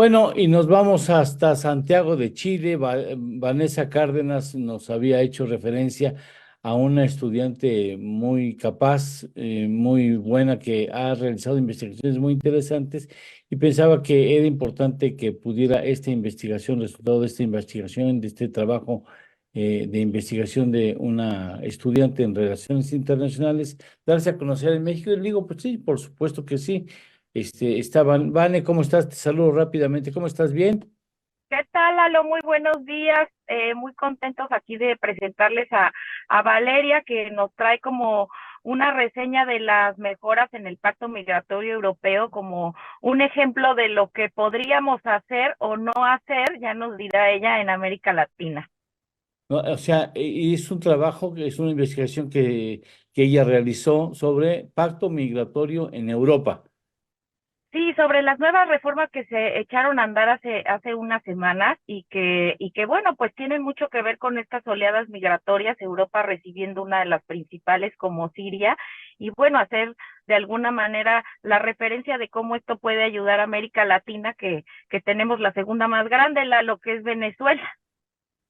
Bueno, y nos vamos hasta Santiago de Chile. Vanessa Cárdenas nos había hecho referencia a una estudiante muy capaz, muy buena, que ha realizado investigaciones muy interesantes y pensaba que era importante que pudiera esta investigación, resultado de esta investigación, de este trabajo de investigación de una estudiante en relaciones internacionales, darse a conocer en México. Y le digo, pues sí, por supuesto que sí. Vane, ¿cómo estás? Te saludo rápidamente. ¿Cómo estás? ¿Bien? ¿Qué tal, Lalo? Muy buenos días. Muy contentos aquí de presentarles a Valeria, que nos trae como una reseña de las mejoras en el Pacto Migratorio Europeo, como un ejemplo de lo que podríamos hacer o no hacer, ya nos dirá ella, en América Latina. No, o sea, y es un trabajo, es una investigación que ella realizó sobre pacto migratorio en Europa. Sí, sobre las nuevas reformas que se echaron a andar hace unas semanas y que bueno, pues tienen mucho que ver con estas oleadas migratorias, Europa recibiendo una de las principales como Siria, y bueno, hacer de alguna manera la referencia de cómo esto puede ayudar a América Latina, que tenemos la segunda más grande, lo que es Venezuela.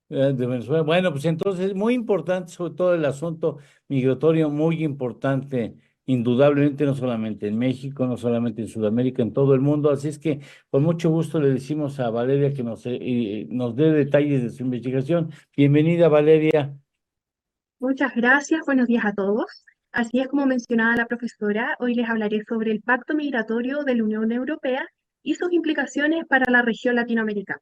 De Venezuela. Bueno, pues entonces, muy importante, sobre todo el asunto migratorio, muy importante, indudablemente, no solamente en México, no solamente en Sudamérica, en todo el mundo. Así es que, con mucho gusto le decimos a Valeria que nos dé detalles de su investigación. Bienvenida, Valeria. Muchas gracias, buenos días a todos. Así es como mencionaba la profesora, hoy les hablaré sobre el Pacto Migratorio de la Unión Europea y sus implicaciones para la región latinoamericana.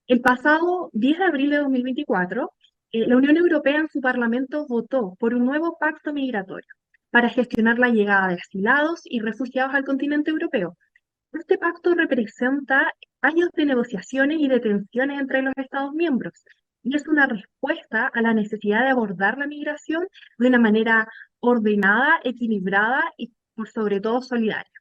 El pasado 10 de abril de 2024, la Unión Europea en su Parlamento votó por un nuevo pacto migratorio para gestionar la llegada de asilados y refugiados al continente europeo. Este pacto representa años de negociaciones y de tensiones entre los Estados miembros y es una respuesta a la necesidad de abordar la migración de una manera ordenada, equilibrada y por sobre todo solidaria.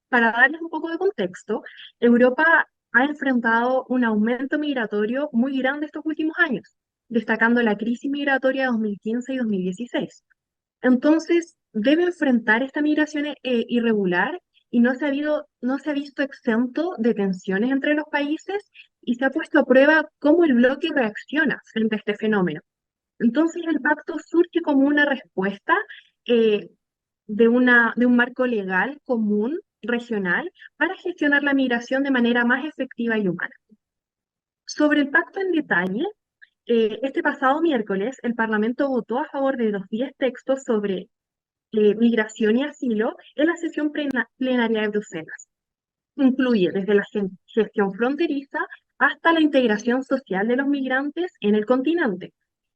Para darles un poco de contexto, Europa ha enfrentado un aumento migratorio muy grande estos últimos años, destacando la crisis migratoria de 2015 y 2016. Entonces, debe enfrentar esta migración irregular y no se ha visto exento de tensiones entre los países y se ha puesto a prueba cómo el bloque reacciona frente a este fenómeno. Entonces, el pacto surge como una respuesta eh, de un marco legal común regional para gestionar la migración de manera más efectiva y humana. Sobre el pacto en detalle, este pasado miércoles el Parlamento votó a favor de los 10 textos sobre migración y asilo en la sesión plenaria de Bruselas. Incluye desde la gestión fronteriza hasta la integración social de los migrantes en el continente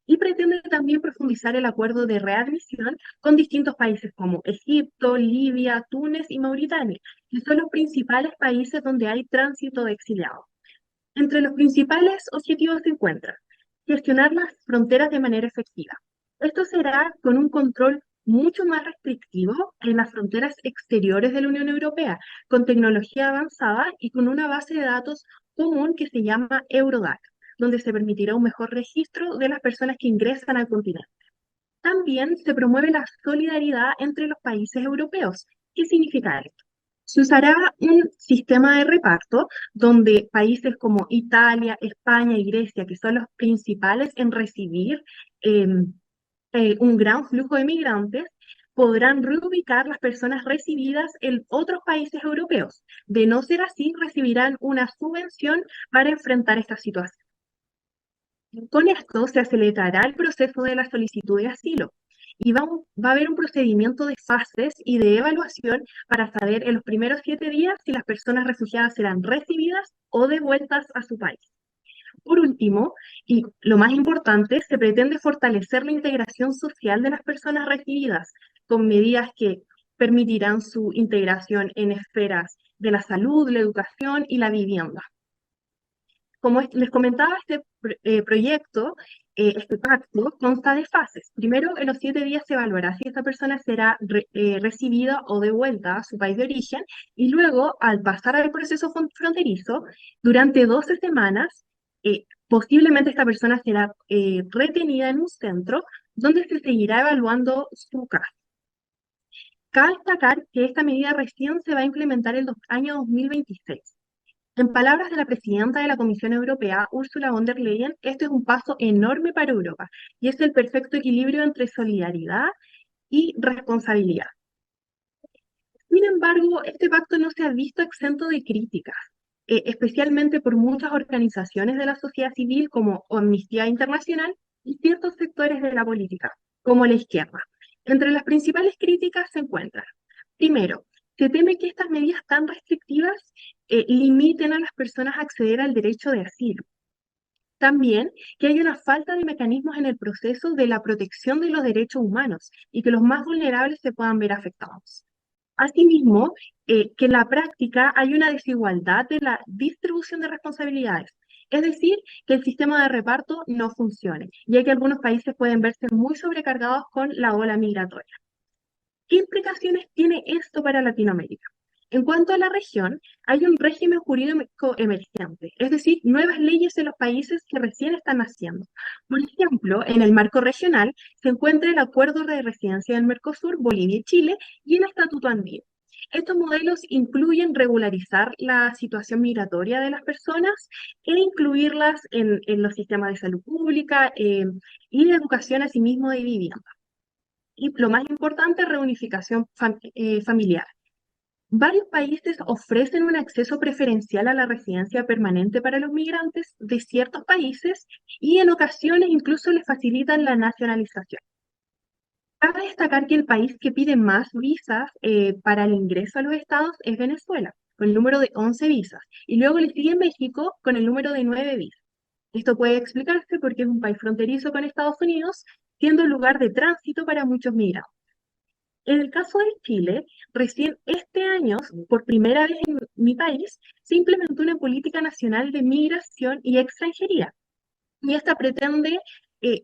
y pretende también profundizar el acuerdo de readmisión con distintos países como Egipto, Libia, Túnez y Mauritania, que son los principales países donde hay tránsito de exiliados. Entre los principales objetivos se encuentran gestionar las fronteras de manera efectiva. Esto será con un control mucho más restrictivo en las fronteras exteriores de la Unión Europea, con tecnología avanzada y con una base de datos común que se llama Eurodac, donde se permitirá un mejor registro de las personas que ingresan al continente. También se promueve la solidaridad entre los países europeos. ¿Qué significa esto? Se usará un sistema de reparto donde países como Italia, España y Grecia, que son los principales en recibir eh, un gran flujo de migrantes, podrán reubicar las personas recibidas en otros países europeos. De no ser así, recibirán una subvención para enfrentar esta situación. Con esto se acelerará el proceso de la solicitud de asilo y va a haber un procedimiento de fases y de evaluación para saber en los primeros 7 días si las personas refugiadas serán recibidas o devueltas a su país. Por último, y lo más importante, se pretende fortalecer la integración social de las personas recibidas con medidas que permitirán su integración en esferas de la salud, la educación y la vivienda. Como les comentaba, proyecto, este pacto, consta de fases. Primero, en los 7 días se evaluará si esta persona será recibida o devuelta a su país de origen, y luego, al pasar al proceso fronterizo, durante 12 semanas, posiblemente esta persona será retenida en un centro donde se seguirá evaluando su caso. Cabe destacar que esta medida recién se va a implementar el año 2026. En palabras de la presidenta de la Comisión Europea, Ursula von der Leyen, este es un paso enorme para Europa y es el perfecto equilibrio entre solidaridad y responsabilidad. Sin embargo, este pacto no se ha visto exento de críticas, especialmente por muchas organizaciones de la sociedad civil como Amnistía Internacional y ciertos sectores de la política, como la izquierda. Entre las principales críticas se encuentran, primero, se teme que estas medidas tan restrictivas limiten a las personas a acceder al derecho de asilo. También que hay una falta de mecanismos en el proceso de la protección de los derechos humanos y que los más vulnerables se puedan ver afectados. Asimismo, que en la práctica hay una desigualdad de la distribución de responsabilidades, es decir, que el sistema de reparto no funcione, ya que algunos países pueden verse muy sobrecargados con la ola migratoria. ¿Qué implicaciones tiene esto para Latinoamérica? En cuanto a la región, hay un régimen jurídico emergente, es decir, nuevas leyes en los países que recién están naciendo. Por ejemplo, en el marco regional se encuentra el Acuerdo de Residencia del Mercosur, Bolivia y Chile, y el Estatuto Andino. Estos modelos incluyen regularizar la situación migratoria de las personas e incluirlas en los sistemas de salud pública y de educación, asimismo de vivienda. Y lo más importante, reunificación familiar. Varios países ofrecen un acceso preferencial a la residencia permanente para los migrantes de ciertos países y en ocasiones incluso les facilitan la nacionalización. Cabe destacar que el país que pide más visas para el ingreso a los estados es Venezuela, con el número de 11 visas, y luego le sigue México con el número de 9 visas. Esto puede explicarse porque es un país fronterizo con Estados Unidos, siendo el lugar de tránsito para muchos migrantes. En el caso de Chile, recién este año, por primera vez en mi país, se implementó una política nacional de migración y extranjería. Y esta pretende eh,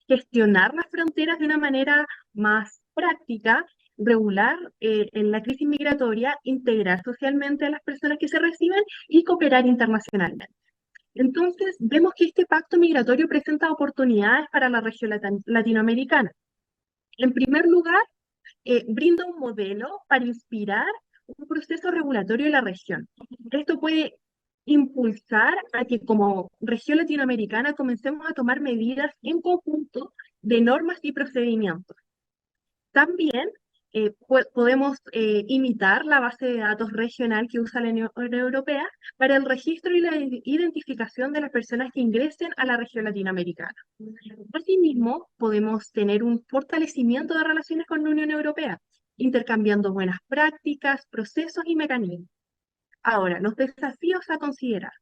gestionar las fronteras de una manera más práctica, regular en la crisis migratoria, integrar socialmente a las personas que se reciben y cooperar internacionalmente. Entonces, vemos que este pacto migratorio presenta oportunidades para la región latinoamericana. En primer lugar, brinda un modelo para inspirar un proceso regulatorio en la región. Esto puede impulsar a que como región latinoamericana comencemos a tomar medidas en conjunto de normas y procedimientos. También podemos imitar la base de datos regional que usa la Unión Europea para el registro y la identificación de las personas que ingresen a la región latinoamericana. Asimismo, podemos tener un fortalecimiento de relaciones con la Unión Europea, intercambiando buenas prácticas, procesos y mecanismos. Ahora, los desafíos a considerar.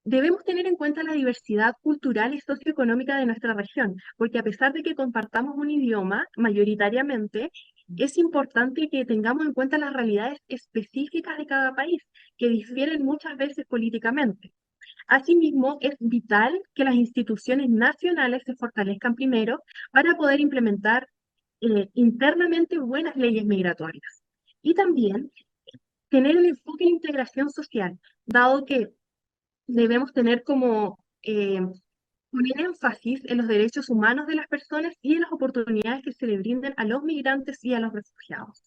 Debemos tener en cuenta la diversidad cultural y socioeconómica de nuestra región, porque a pesar de que compartamos un idioma mayoritariamente, es importante que tengamos en cuenta las realidades específicas de cada país, que difieren muchas veces políticamente. Asimismo, es vital que las instituciones nacionales se fortalezcan primero para poder implementar internamente buenas leyes migratorias. Y también tener el enfoque de integración social, dado que debemos tener como poner énfasis en los derechos humanos de las personas y en las oportunidades que se le brinden a los migrantes y a los refugiados.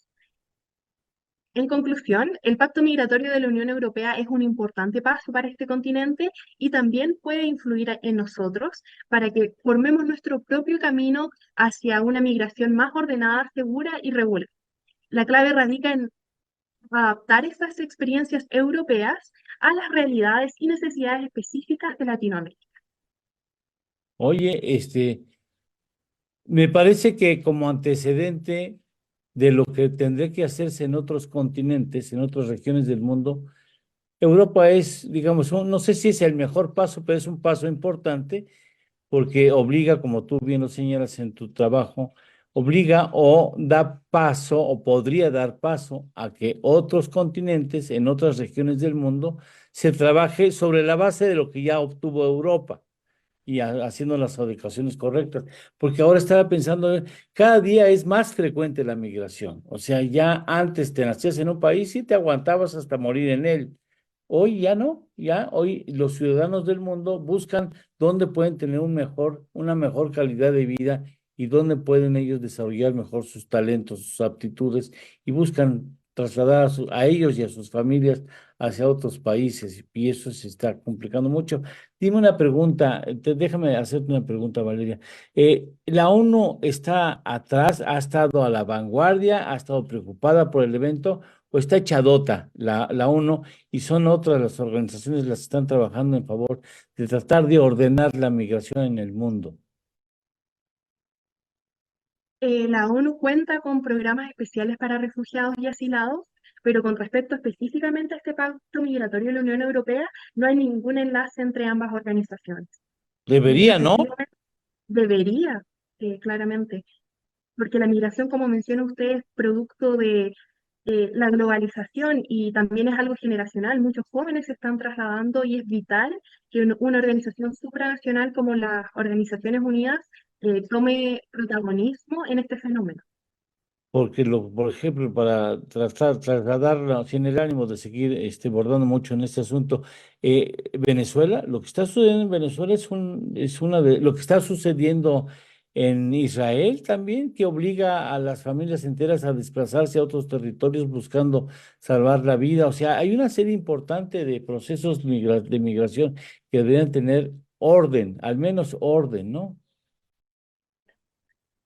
En conclusión, el Pacto Migratorio de la Unión Europea es un importante paso para este continente y también puede influir en nosotros para que formemos nuestro propio camino hacia una migración más ordenada, segura y regular. La clave radica en adaptar estas experiencias europeas a las realidades y necesidades específicas de Latinoamérica. Oye, me parece que como antecedente de lo que tendría que hacerse en otros continentes, en otras regiones del mundo, Europa es, digamos, no sé si es el mejor paso, pero es un paso importante porque obliga, como tú bien lo señalas en tu trabajo, obliga o da paso o podría dar paso a que otros continentes en otras regiones del mundo se trabaje sobre la base de lo que ya obtuvo Europa y haciendo las adecuaciones correctas. Porque ahora estaba pensando, cada día es más frecuente la migración. O sea, ya antes te nacías en un país y te aguantabas hasta morir en él. Hoy ya no, ya hoy los ciudadanos del mundo buscan dónde pueden tener una mejor calidad de vida y dónde pueden ellos desarrollar mejor sus talentos, sus aptitudes y buscan trasladar a ellos y a sus familias hacia otros países y eso se está complicando mucho. Dime una pregunta, déjame hacerte una pregunta, Valeria. ¿La ONU está atrás, ha estado a la vanguardia, ha estado preocupada por el evento o está echadota la ONU y son otras las organizaciones las que están trabajando en favor de tratar de ordenar la migración en el mundo? La ONU cuenta con programas especiales para refugiados y asilados, pero con respecto específicamente a este pacto migratorio de la Unión Europea, no hay ningún enlace entre ambas organizaciones. Y Debería, ¿no? efectivamente debería, claramente, porque la migración, como menciona usted, es producto de la globalización y también es algo generacional. Muchos jóvenes se están trasladando y es vital que una organización supranacional como las Organizaciones Unidas tome protagonismo en este fenómeno. Porque, por ejemplo, para trasladarlo sin el ánimo de seguir bordando mucho en este asunto, Venezuela, lo que está sucediendo en Venezuela es una de lo que está sucediendo en Israel también, que obliga a las familias enteras a desplazarse a otros territorios buscando salvar la vida. O sea, hay una serie importante de procesos de migración que deberían tener orden, al menos orden, ¿no?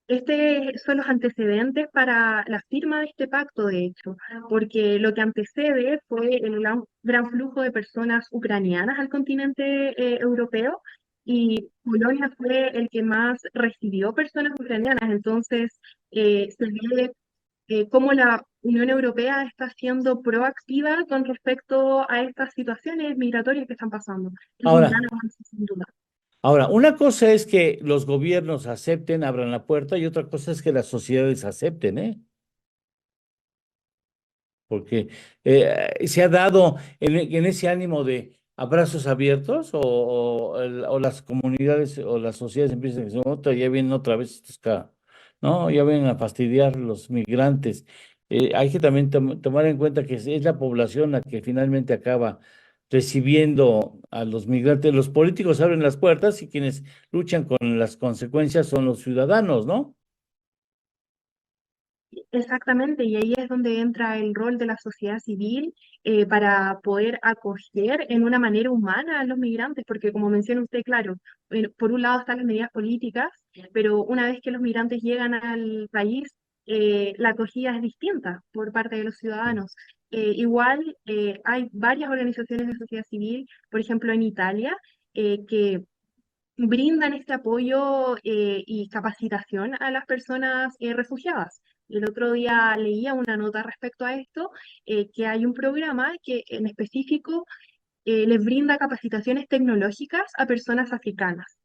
Este son los antecedentes para la firma de este pacto, de hecho, porque lo que antecede fue el gran flujo de personas ucranianas al continente europeo y Polonia fue el que más recibió personas ucranianas. Entonces, se ve cómo la Unión Europea está siendo proactiva con respecto a estas situaciones migratorias que están pasando. Es un Ahora, gran avance, sin duda. Ahora, una cosa es que los gobiernos acepten, abran la puerta, y otra cosa es que las sociedades acepten, ¿eh? Porque se ha dado en ese ánimo de abrazos abiertos o las comunidades o las sociedades empiezan a decir, otra, ya vienen otra vez estos ¿no? Ya vienen a fastidiar los migrantes. Hay que también tomar en cuenta que es la población la que finalmente acaba recibiendo a los migrantes. Los políticos abren las puertas y quienes luchan con las consecuencias son los ciudadanos, ¿no? Exactamente, y ahí es donde entra el rol de la sociedad civil para poder acoger en una manera humana a los migrantes, porque como menciona usted, claro, por un lado están las medidas políticas, pero una vez que los migrantes llegan al país, la acogida es distinta por parte de los ciudadanos. Igual hay varias organizaciones de sociedad civil, por ejemplo en Italia, que brindan este apoyo y capacitación a las personas refugiadas. El otro día leía una nota respecto a esto, que hay un programa que en específico les brinda capacitaciones tecnológicas a personas africanas,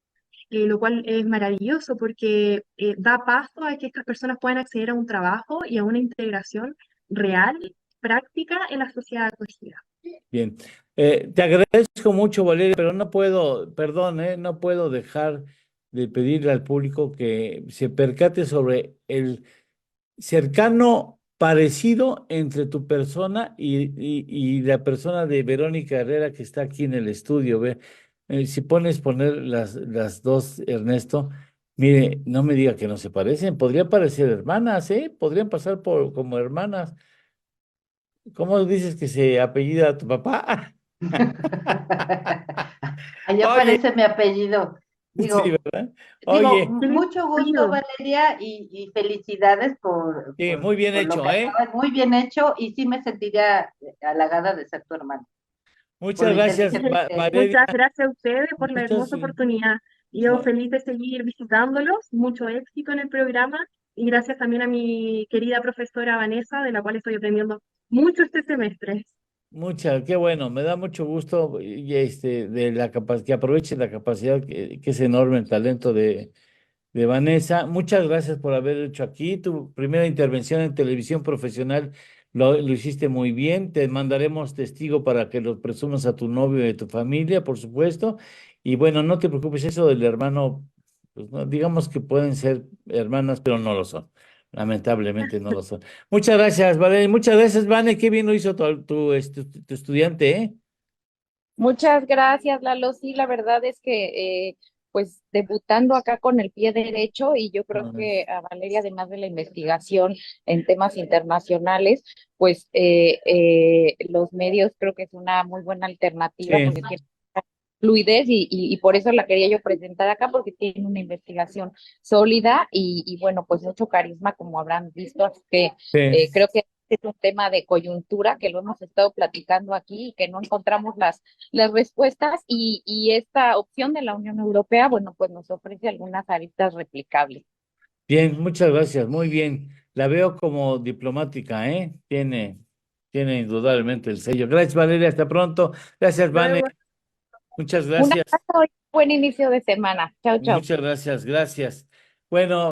lo cual es maravilloso porque da paso a que estas personas puedan acceder a un trabajo y a una integración real, práctica en la sociedad acogida. Bien, te agradezco mucho, Valeria, pero no puedo, perdón, no puedo dejar de pedirle al público que se percate sobre el cercano parecido entre tu persona y la persona de Verónica Herrera que está aquí en el estudio. Ve, si poner las dos, Ernesto, mire, no me diga que no se parecen, podrían parecer hermanas, ¿eh? Podrían pasar por como hermanas. ¿Cómo dices que se apellida tu papá? Ahí Oye, aparece mi apellido. sí, Digo, ¿verdad? digo, Oye, ¿Qué les mucho gusto, pido? Valeria, y felicidades sí, muy bien por lo hecho, que ¿eh? acabas, muy bien hecho, y sí me sentiría halagada de ser tu hermano, por Muchas lo gracias, inteligente que eres. Valeria. Muchas gracias a ustedes por la Muchas, hermosa oportunidad. Yo no, feliz de seguir visitándolos, mucho éxito en el programa y gracias también a mi querida profesora Vanessa, de la cual estoy aprendiendo mucho este semestre. qué bueno, me da mucho gusto y de la que aproveche la capacidad que es enorme el talento de Vanessa. Muchas gracias por haber hecho aquí tu primera intervención en televisión profesional. Lo hiciste muy bien. Te mandaremos testigo para que lo presumas a tu novio y a tu familia, por supuesto. Y bueno, no te preocupes, eso del hermano, pues digamos que pueden ser hermanas, pero no lo son. Lamentablemente no lo son. Muchas gracias, Valeria. Muchas gracias, Vane. Qué bien lo hizo tu estudiante, ¿eh? Muchas gracias, Lalo. Sí, la verdad es que pues debutando acá con el pie derecho y yo creo Ah, que a Valeria, además de la investigación en temas internacionales, pues los medios creo que es una muy buena alternativa porque sí, tiene fluidez y por eso la quería yo presentar acá porque tiene una investigación sólida y bueno, pues mucho carisma como habrán visto, así que sí. creo que es un tema de coyuntura que lo hemos estado platicando aquí y que no encontramos las respuestas y esta opción de la Unión Europea, bueno, pues nos ofrece algunas aristas replicables. Bien, muchas gracias, muy bien. La veo como diplomática, ¿eh? Tiene indudablemente el sello. Gracias, Valeria, hasta pronto. Gracias, Vane. Luego, Muchas Un gracias. abrazo y buen inicio de semana. Chao, chao. Muchas gracias, gracias. Bueno.